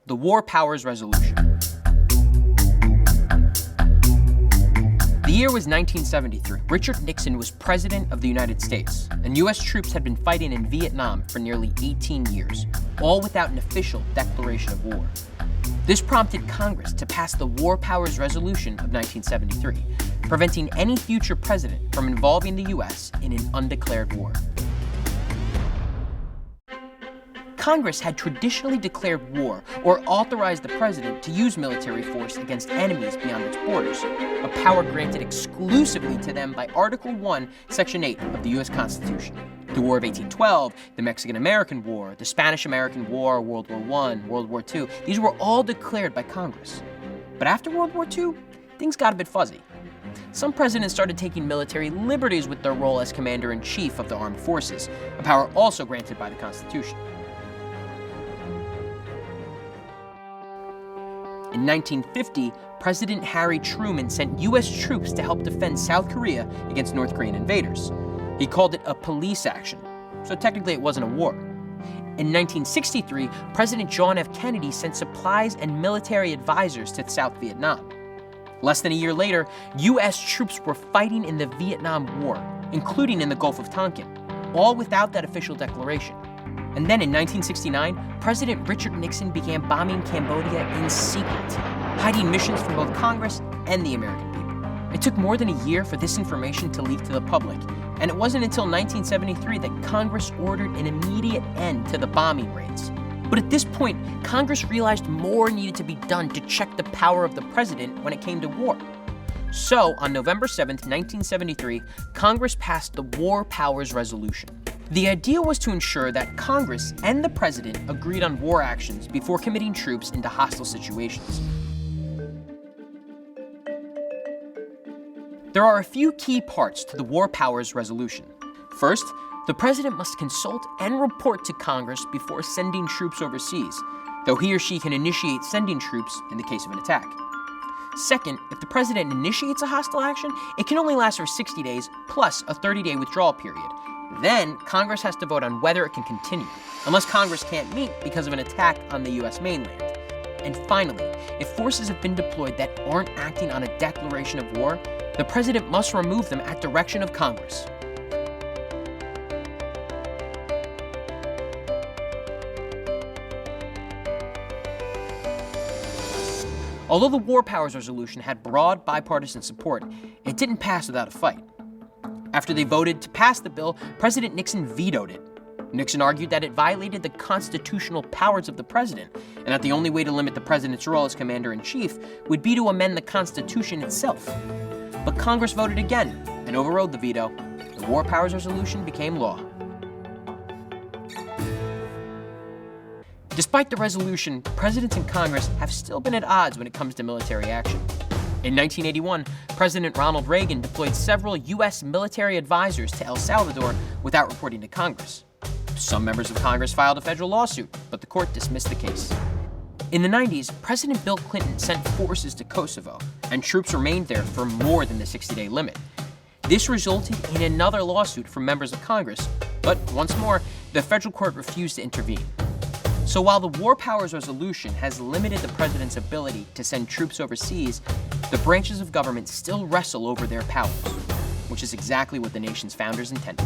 the War Powers Resolution. The year was 1973. Richard Nixon was president of the United States, and U.S. troops had been fighting in Vietnam for nearly 18 years, all without an official declaration of war. This prompted Congress to pass the War Powers Resolution of 1973, preventing any future president from involving the U.S. in an undeclared war. Congress had traditionally declared war or authorized the president to use military force against enemies beyond its borders, a power granted exclusively to them by Article 1, Section 8 of the U.S. Constitution. The War of 1812, the Mexican-American War, the Spanish-American War, World War I, World War II, these were all declared by Congress. But after World War II, things got a bit fuzzy. Some presidents started taking military liberties with their role as commander-in-chief of the armed forces, a power also granted by the Constitution. In 1950, President Harry Truman sent U.S. troops to help defend South Korea against North Korean invaders. He called it a police action, so technically it wasn't a war. In 1963, President John F. Kennedy sent supplies and military advisors to South Vietnam. Less than a year later, U.S. troops were fighting in the Vietnam War, including in the Gulf of Tonkin, all without that official declaration. And then in 1969, President Richard Nixon began bombing Cambodia in secret, hiding missions from both Congress and the American people. It took more than a year for this information to leak to the public, and it wasn't until 1973 that Congress ordered an immediate end to the bombing raids. But at this point, Congress realized more needed to be done to check the power of the president when it came to war. So, on November 7, 1973, Congress passed the War Powers Resolution. The idea was to ensure that Congress and the president agreed on war actions before committing troops into hostile situations. There are a few key parts to the War Powers Resolution. First, the president must consult and report to Congress before sending troops overseas, though he or she can initiate sending troops in the case of an attack. Second, if the president initiates a hostile action, it can only last for 60 days plus a 30-day withdrawal period. Then, Congress has to vote on whether it can continue, unless Congress can't meet because of an attack on the U.S. mainland. And finally, if forces have been deployed that aren't acting on a declaration of war, the president must remove them at direction of Congress. Although the War Powers Resolution had broad bipartisan support, it didn't pass without a fight. After they voted to pass the bill, President Nixon vetoed it. Nixon argued that it violated the constitutional powers of the president, and that the only way to limit the president's role as commander-in-chief would be to amend the Constitution itself. But Congress voted again and overrode the veto. The War Powers Resolution became law. Despite the resolution, presidents and Congress have still been at odds when it comes to military action. In 1981, President Ronald Reagan deployed several U.S. military advisors to El Salvador without reporting to Congress. Some members of Congress filed a federal lawsuit, but the court dismissed the case. In the 90s, President Bill Clinton sent forces to Kosovo, and troops remained there for more than the 60-day limit. This resulted in another lawsuit from members of Congress, but once more, the federal court refused to intervene. So while the War Powers Resolution has limited the president's ability to send troops overseas, the branches of government still wrestle over their powers, which is exactly what the nation's founders intended.